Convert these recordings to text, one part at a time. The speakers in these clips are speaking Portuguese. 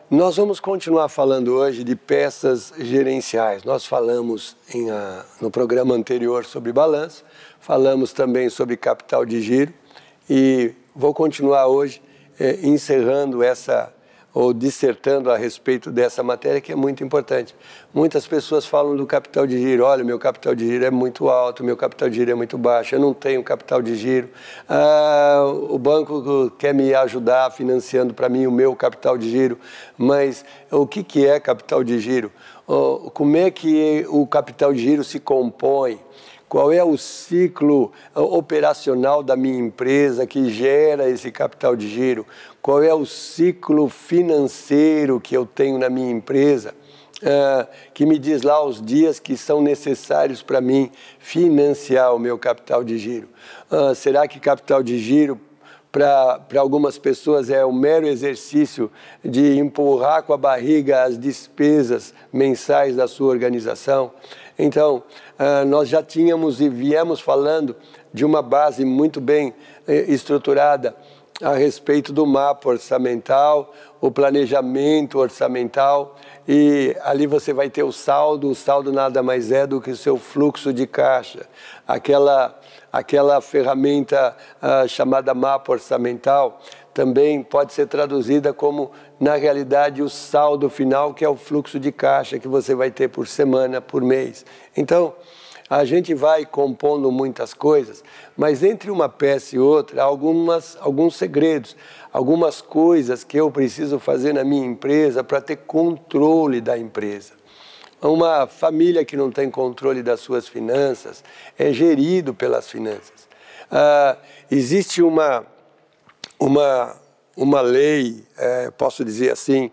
Nós vamos continuar falando hoje de peças gerenciais. Nós falamos no programa anterior sobre balanço, falamos também sobre capital de giro e vou continuar hoje encerrando ou dissertando a respeito dessa matéria que é muito importante. Muitas pessoas falam do capital de giro. Olha, meu capital de giro é muito alto, meu capital de giro é muito baixo, eu não tenho capital de giro. O banco quer me ajudar financiando para mim o meu capital de giro, mas o que é capital de giro? Como é que o capital de giro se compõe? Qual é o ciclo operacional da minha empresa que gera esse capital de giro? Qual é o ciclo financeiro que eu tenho na minha empresa, que me diz lá os dias que são necessários para mim financiar o meu capital de giro? Será que capital de giro para algumas pessoas é um mero exercício de empurrar com a barriga as despesas mensais da sua organização? Então, nós já tínhamos e viemos falando de uma base muito bem estruturada a respeito do mapa orçamental, o planejamento orçamental, e ali você vai ter o saldo nada mais é do que o seu fluxo de caixa, aquela ferramenta chamada mapa orçamental, também pode ser traduzida como, na realidade, o saldo final, que é o fluxo de caixa que você vai ter por semana, por mês. Então, a gente vai compondo muitas coisas, mas entre uma peça e outra, há alguns segredos, algumas coisas que eu preciso fazer na minha empresa para ter controle da empresa. Uma família que não tem controle das suas finanças é gerido pelas finanças. Existe uma lei, posso dizer assim,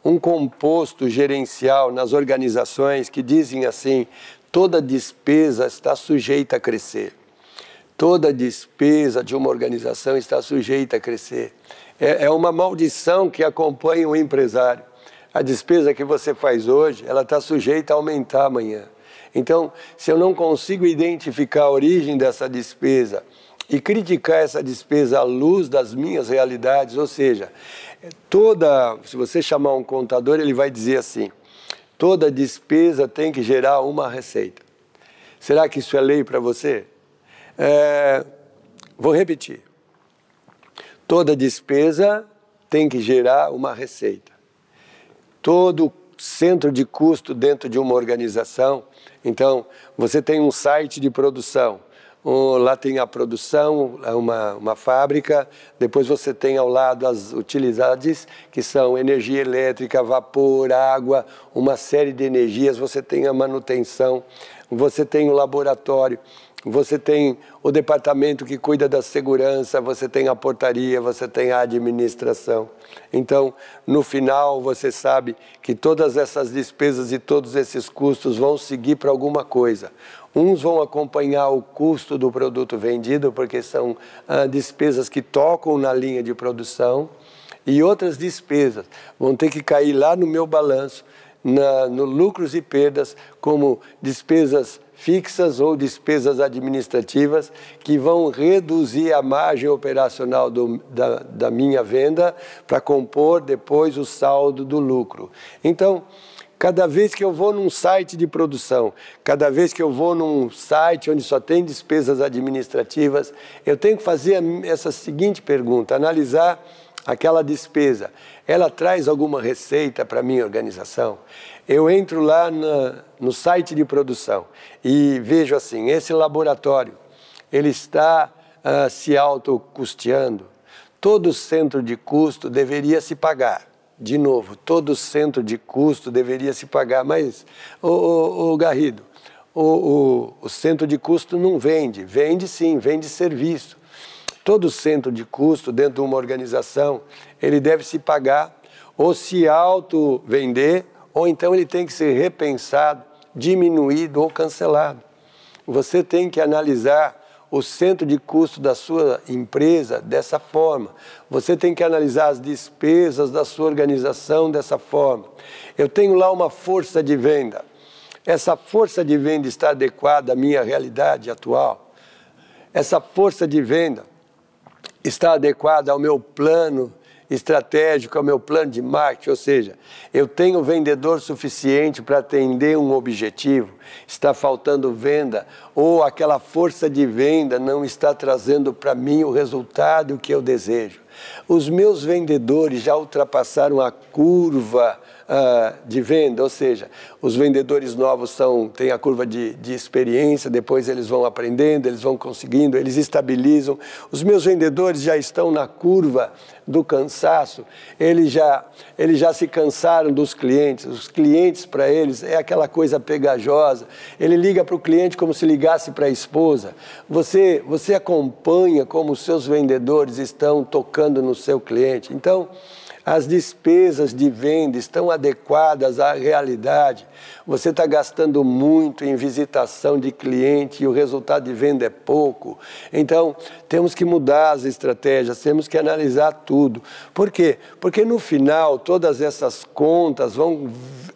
um composto gerencial nas organizações que dizem assim: toda despesa está sujeita a crescer. Toda despesa de uma organização está sujeita a crescer. É uma maldição que acompanha o empresário. A despesa que você faz hoje, ela está sujeita a aumentar amanhã. Então, se eu não consigo identificar a origem dessa despesa e criticar essa despesa à luz das minhas realidades, ou seja, se você chamar um contador, ele vai dizer assim: toda despesa tem que gerar uma receita. Será que isso é lei para você? Vou repetir. Toda despesa tem que gerar uma receita. Todo centro de custo dentro de uma organização, então, você tem um site de produção. Lá tem a produção, uma fábrica, depois você tem ao lado as utilidades, que são energia elétrica, vapor, água, uma série de energias, você tem a manutenção, você tem o laboratório, você tem o departamento que cuida da segurança, você tem a portaria, você tem a administração. Então, no final, você sabe que todas essas despesas e todos esses custos vão seguir para alguma coisa. Uns vão acompanhar o custo do produto vendido, porque são despesas que tocam na linha de produção, e outras despesas vão ter que cair lá no meu balanço, no lucros e perdas, como despesas fixas ou despesas administrativas, que vão reduzir a margem operacional da minha venda para compor depois o saldo do lucro. Então, cada vez que eu vou num site de produção, cada vez que eu vou num site onde só tem despesas administrativas, eu tenho que fazer essa seguinte pergunta: analisar aquela despesa. Ela traz alguma receita para a minha organização? Eu entro lá no site de produção e vejo assim: esse laboratório, ele está se autocusteando. Todo centro de custo deveria se pagar. De novo, todo centro de custo deveria se pagar, mas, Garrido, o centro de custo não vende. Vende sim, vende serviço. Todo centro de custo dentro de uma organização, ele deve se pagar ou se auto-vender, ou então ele tem que ser repensado, diminuído ou cancelado. Você tem que analisar o centro de custo da sua empresa dessa forma. Você tem que analisar as despesas da sua organização dessa forma. Eu tenho lá uma força de venda. Essa força de venda está adequada à minha realidade atual? Essa força de venda está adequada ao meu plano estratégico, é o meu plano de marketing, ou seja, eu tenho vendedor suficiente para atender um objetivo, está faltando venda, ou aquela força de venda não está trazendo para mim o resultado que eu desejo. Os meus vendedores já ultrapassaram a curva de venda, ou seja, os vendedores novos têm a curva de experiência, depois eles vão aprendendo, eles vão conseguindo, eles estabilizam. Os meus vendedores já estão na curva do cansaço, eles já se cansaram dos clientes, os clientes para eles é aquela coisa pegajosa, ele liga para o cliente como se ligasse para a esposa. Você acompanha como os seus vendedores estão tocando no seu cliente. Então, as despesas de venda estão adequadas à realidade. Você está gastando muito em visitação de cliente e o resultado de venda é pouco. Então, temos que mudar as estratégias, temos que analisar tudo. Por quê? Porque no final, todas essas contas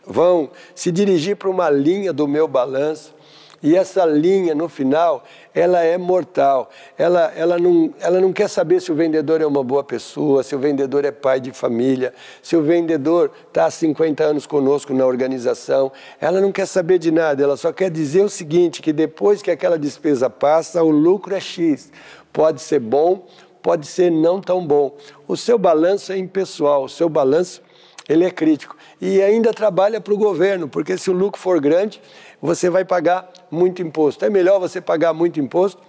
vão se dirigir para uma linha do meu balanço. E essa linha, no final, ela é mortal. Ela não quer saber se o vendedor é uma boa pessoa, se o vendedor é pai de família, se o vendedor está há 50 anos conosco na organização. Ela não quer saber de nada, ela só quer dizer o seguinte, que depois que aquela despesa passa, o lucro é X. Pode ser bom, pode ser não tão bom. O seu balanço é impessoal, o seu balanço ele é crítico. E ainda trabalha para o governo, porque se o lucro for grande, você vai pagar muito imposto. É melhor você pagar muito imposto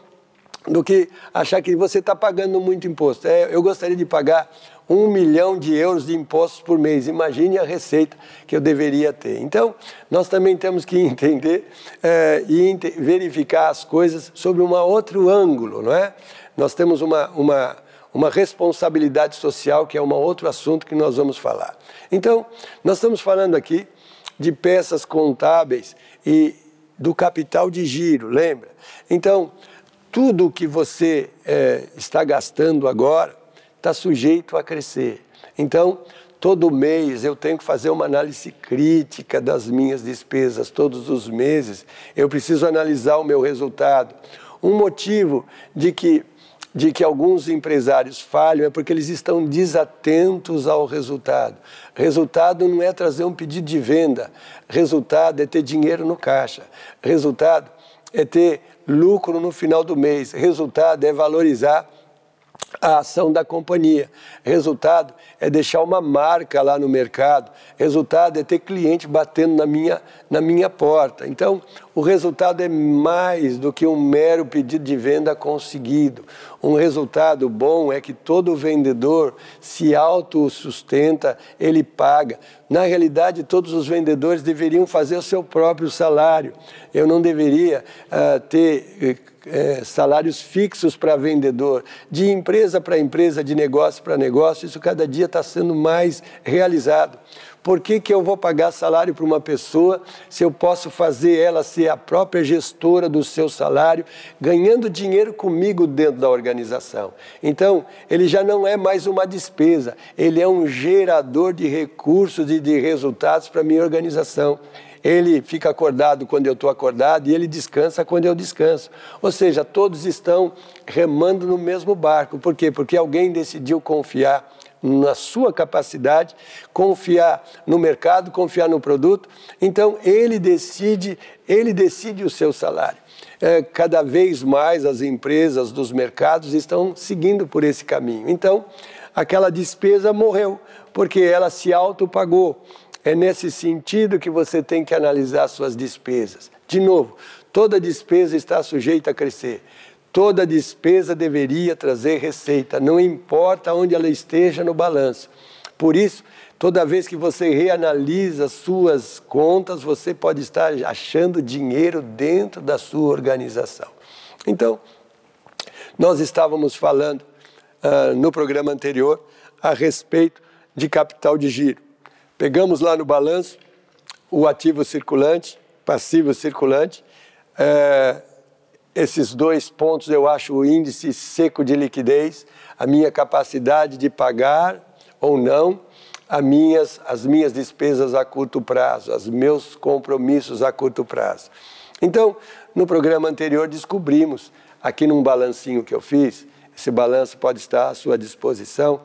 do que achar que você está pagando muito imposto. Eu gostaria de pagar 1 milhão de euros de impostos por mês. Imagine a receita que eu deveria ter. Então, nós também temos que entender e verificar as coisas sobre um outro ângulo, não é? Nós temos uma responsabilidade social, que é um outro assunto que nós vamos falar. Então, nós estamos falando aqui de peças contábeis e do capital de giro, lembra? Então, tudo que você está gastando agora está sujeito a crescer. Então, todo mês eu tenho que fazer uma análise crítica das minhas despesas. Todos os meses eu preciso analisar o meu resultado. Um motivo de que alguns empresários falham é porque eles estão desatentos ao resultado. Resultado não é trazer um pedido de venda. Resultado é ter dinheiro no caixa. Resultado é ter lucro no final do mês. Resultado é valorizar a ação da companhia. Resultado é deixar uma marca lá no mercado. Resultado é ter cliente batendo na minha porta. Então, o resultado é mais do que um mero pedido de venda conseguido. Um resultado bom é que todo vendedor se autossustenta, ele paga. Na realidade, todos os vendedores deveriam fazer o seu próprio salário. Eu não deveria ter salários fixos para vendedor, de empresa para empresa, de negócio para negócio. Isso cada dia está sendo mais realizado. Por que eu vou pagar salário para uma pessoa se eu posso fazer ela ser a própria gestora do seu salário, ganhando dinheiro comigo dentro da organização? Então, ele já não é mais uma despesa, ele é um gerador de recursos e de resultados para a minha organização. Ele fica acordado quando eu estou acordado e ele descansa quando eu descanso. Ou seja, todos estão remando no mesmo barco. Por quê? Porque alguém decidiu confiar na sua capacidade, confiar no mercado, confiar no produto. Então, ele decide o seu salário. Cada vez mais as empresas dos mercados estão seguindo por esse caminho. Então, aquela despesa morreu, porque ela se autopagou. É nesse sentido que você tem que analisar suas despesas. De novo, toda despesa está sujeita a crescer. Toda despesa deveria trazer receita, não importa onde ela esteja no balanço. Por isso, toda vez que você reanalisa suas contas, você pode estar achando dinheiro dentro da sua organização. Então, nós estávamos falando no programa anterior a respeito de capital de giro. Pegamos lá no balanço o ativo circulante, passivo circulante. Esses dois pontos eu acho o índice seco de liquidez, a minha capacidade de pagar ou não as minhas despesas a curto prazo, os meus compromissos a curto prazo. Então, no programa anterior descobrimos, aqui num balancinho que eu fiz, esse balanço pode estar à sua disposição,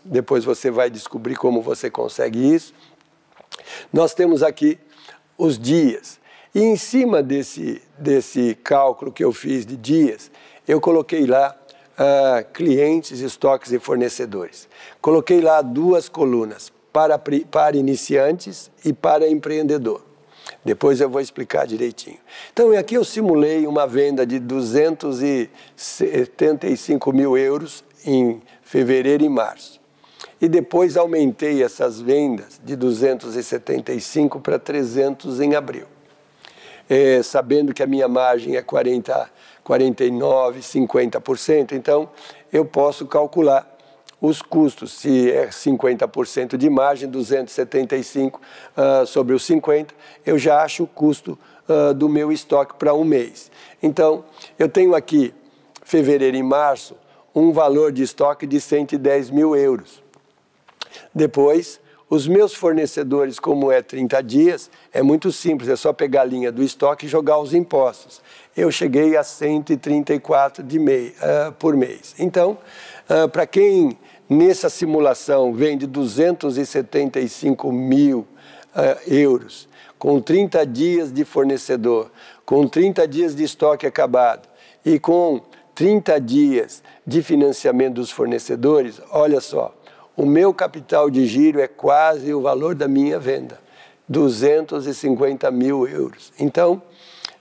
depois você vai descobrir como você consegue isso. Nós temos aqui os dias. E em cima desse cálculo que eu fiz de dias, eu coloquei lá clientes, estoques e fornecedores. Coloquei lá duas colunas, para iniciantes e para empreendedor. Depois eu vou explicar direitinho. Então, aqui eu simulei uma venda de 275 mil euros em fevereiro e março. E depois aumentei essas vendas de 275 para 300 em abril. Sabendo que a minha margem é 49%, 50%, então eu posso calcular os custos. Se é 50% de margem, 275 sobre os 50, eu já acho o custo do meu estoque para um mês. Então, eu tenho aqui, fevereiro e março, um valor de estoque de 110 mil euros. Depois, os meus fornecedores, como é 30 dias, é muito simples, é só pegar a linha do estoque e jogar os impostos. Eu cheguei a 134 por mês. Então, para quem nessa simulação vende 275 mil euros, com 30 dias de fornecedor, com 30 dias de estoque acabado e com 30 dias de financiamento dos fornecedores, olha só, o meu capital de giro é quase o valor da minha venda, 250 mil euros. Então,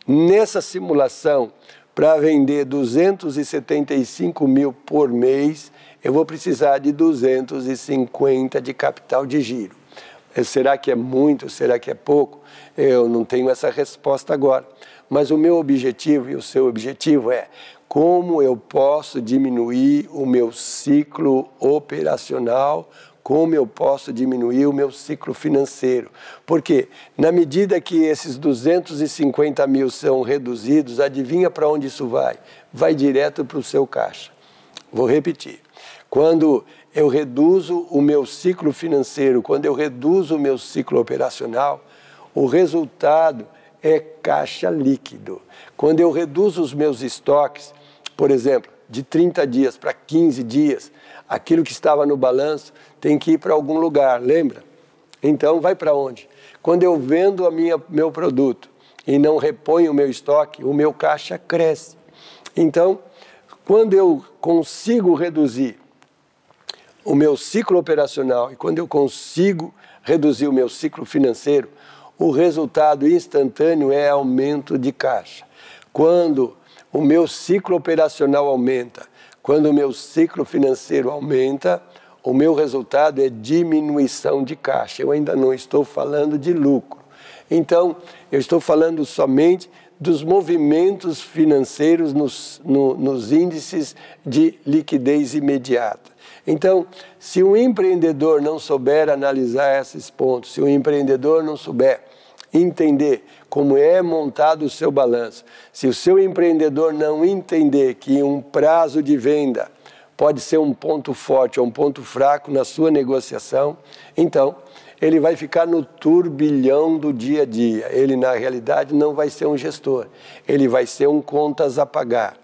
nessa simulação, para vender 275 mil por mês, eu vou precisar de 250 de capital de giro. Será que é muito? Será que é pouco? Eu não tenho essa resposta agora. Mas o meu objetivo e o seu objetivo é como eu posso diminuir o meu ciclo operacional, como eu posso diminuir o meu ciclo financeiro. Porque na medida que esses 250 mil são reduzidos, adivinha para onde isso vai? Vai direto para o seu caixa. Vou repetir. Quando eu reduzo o meu ciclo financeiro, quando eu reduzo o meu ciclo operacional, o resultado é caixa líquido. Quando eu reduzo os meus estoques, por exemplo, de 30 dias para 15 dias, aquilo que estava no balanço tem que ir para algum lugar, lembra? Então, vai para onde? Quando eu vendo meu produto e não reponho o meu estoque, o meu caixa cresce. Então, quando eu consigo reduzir o meu ciclo operacional e quando eu consigo reduzir o meu ciclo financeiro, o resultado instantâneo é aumento de caixa. Quando o meu ciclo operacional aumenta, quando o meu ciclo financeiro aumenta, o meu resultado é diminuição de caixa. Eu ainda não estou falando de lucro. Então, eu estou falando somente dos movimentos financeiros nos índices de liquidez imediata. Então, se um empreendedor não souber analisar esses pontos, se o empreendedor não souber entender como é montado o seu balanço, se o seu empreendedor não entender que um prazo de venda pode ser um ponto forte ou um ponto fraco na sua negociação, então ele vai ficar no turbilhão do dia a dia. Ele, na realidade, não vai ser um gestor, ele vai ser um contas a pagar.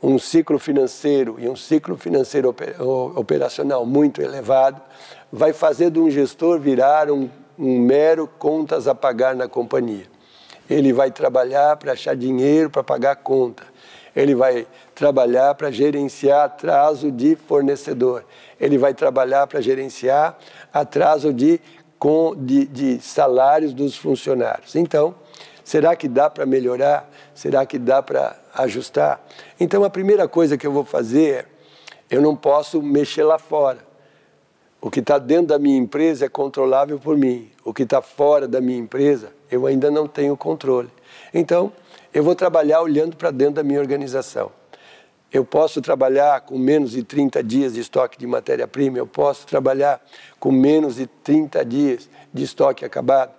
Um ciclo financeiro e um ciclo financeiro operacional muito elevado vai fazer de um gestor virar um mero contas a pagar na companhia. Ele vai trabalhar para achar dinheiro para pagar a conta. Ele vai trabalhar para gerenciar atraso de fornecedor. Ele vai trabalhar para gerenciar atraso de salários dos funcionários. Então, será que dá para melhorar? Será que dá para ajustar? Então, a primeira coisa que eu vou fazer é, eu não posso mexer lá fora. O que está dentro da minha empresa é controlável por mim. O que está fora da minha empresa, eu ainda não tenho controle. Então, eu vou trabalhar olhando para dentro da minha organização. Eu posso trabalhar com menos de 30 dias de estoque de matéria-prima, eu posso trabalhar com menos de 30 dias de estoque acabado.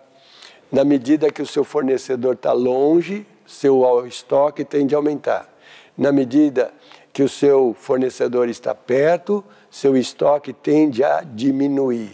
Na medida que o seu fornecedor está longe, seu estoque tende a aumentar. Na medida que o seu fornecedor está perto, seu estoque tende a diminuir.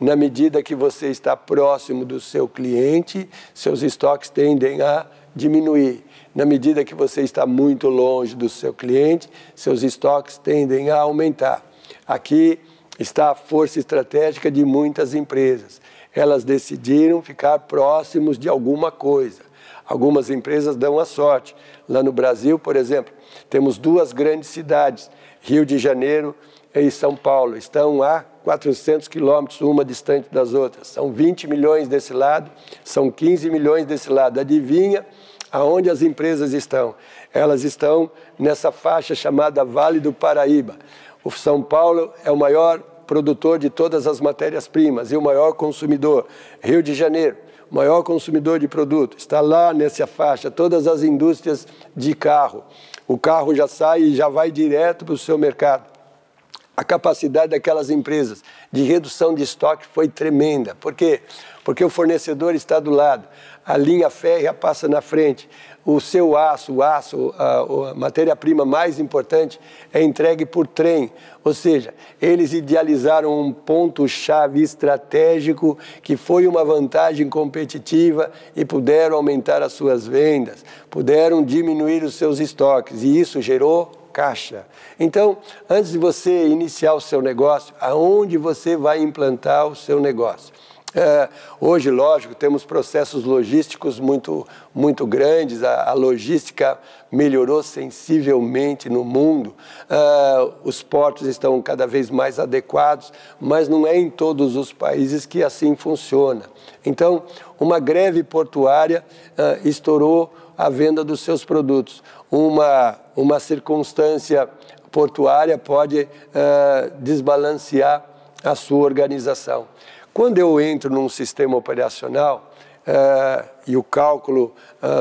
Na medida que você está próximo do seu cliente, seus estoques tendem a diminuir. Na medida que você está muito longe do seu cliente, seus estoques tendem a aumentar. Aqui está a força estratégica de muitas empresas. Elas decidiram ficar próximos de alguma coisa. Algumas empresas dão a sorte. Lá no Brasil, por exemplo, temos duas grandes cidades, Rio de Janeiro e São Paulo. Estão a 400 quilômetros, uma distante das outras. São 20 milhões desse lado, são 15 milhões desse lado. Adivinha aonde as empresas estão? Elas estão nessa faixa chamada Vale do Paraíba. O São Paulo é o maior produtor de todas as matérias-primas e o maior consumidor. Rio de Janeiro, o maior consumidor de produto. Está lá nessa faixa, todas as indústrias de carro. O carro já sai e já vai direto para o seu mercado. A capacidade daquelas empresas de redução de estoque foi tremenda. Por quê? Porque o fornecedor está do lado, a linha férrea passa na frente, o seu aço, a matéria-prima mais importante é entregue por trem. Ou seja, eles idealizaram um ponto-chave estratégico que foi uma vantagem competitiva e puderam aumentar as suas vendas, puderam diminuir os seus estoques e isso gerou caixa. Então, antes de você iniciar o seu negócio, aonde você vai implantar o seu negócio? Hoje, lógico, temos processos logísticos muito grandes, a logística melhorou sensivelmente no mundo, os portos estão cada vez mais adequados, mas não é em todos os países que assim funciona. Então, uma greve portuária estourou a venda dos seus produtos. Uma circunstância portuária pode desbalancear a sua organização. Quando eu entro num sistema operacional e o cálculo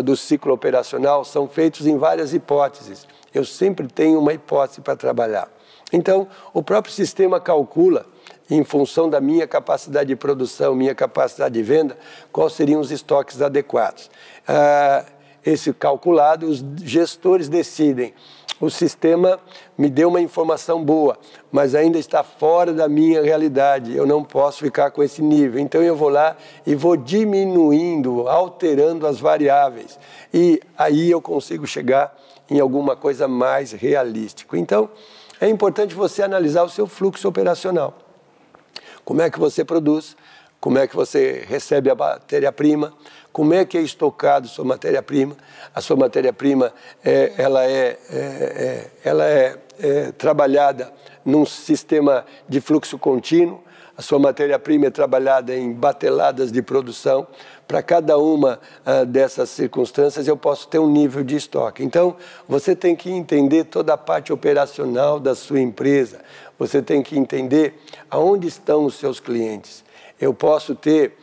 do ciclo operacional são feitos em várias hipóteses, eu sempre tenho uma hipótese para trabalhar. Então, o próprio sistema calcula, em função da minha capacidade de produção, minha capacidade de venda, quais seriam os estoques adequados. Esse calculado, os gestores decidem. O sistema me deu uma informação boa, mas ainda está fora da minha realidade. Eu não posso ficar com esse nível. Então eu vou lá e vou diminuindo, alterando as variáveis. E aí eu consigo chegar em alguma coisa mais realística. Então é importante você analisar o seu fluxo operacional. Como é que você produz? Como é que você recebe a matéria-prima? Como é que é estocado a sua matéria-prima? A sua matéria-prima ela é trabalhada num sistema de fluxo contínuo. A sua matéria-prima é trabalhada em bateladas de produção. Para cada uma dessas circunstâncias eu posso ter um nível de estoque. Então, você tem que entender toda a parte operacional da sua empresa. Você tem que entender aonde estão os seus clientes. Eu posso ter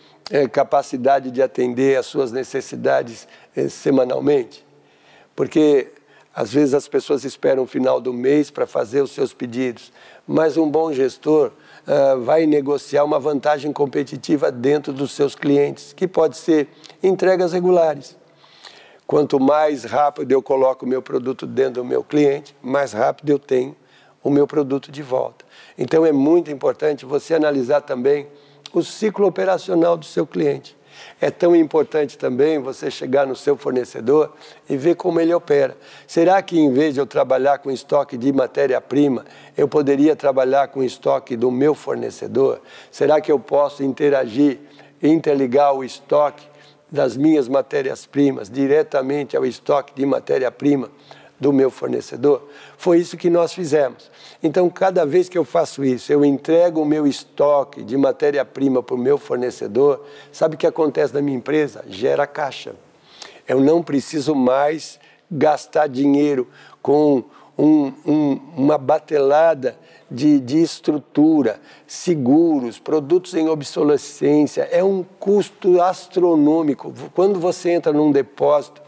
capacidade de atender às suas necessidades semanalmente, porque às vezes as pessoas esperam o final do mês para fazer os seus pedidos, mas um bom gestor vai negociar uma vantagem competitiva dentro dos seus clientes, que pode ser entregas regulares. Quanto mais rápido eu coloco o meu produto dentro do meu cliente, mais rápido eu tenho o meu produto de volta. Então é muito importante você analisar também o ciclo operacional do seu cliente. É tão importante também você chegar no seu fornecedor e ver como ele opera. Será que em vez de eu trabalhar com estoque de matéria-prima, eu poderia trabalhar com estoque do meu fornecedor? Será que eu posso interagir, interligar o estoque das minhas matérias-primas diretamente ao estoque de matéria-prima do meu fornecedor? Foi isso que nós fizemos. Então, cada vez que eu faço isso, eu entrego o meu estoque de matéria-prima para o meu fornecedor, sabe o que acontece na minha empresa? Gera caixa. Eu não preciso mais gastar dinheiro com uma batelada de estrutura, seguros, produtos em obsolescência. É um custo astronômico. Quando você entra num depósito,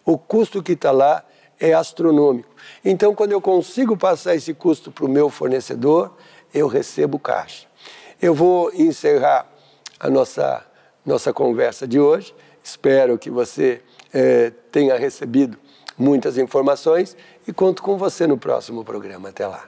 o custo que está lá é astronômico. Então, quando eu consigo passar esse custo para o meu fornecedor, eu recebo caixa. Eu vou encerrar a nossa conversa de hoje. Espero que você tenha recebido muitas informações e conto com você no próximo programa. Até lá.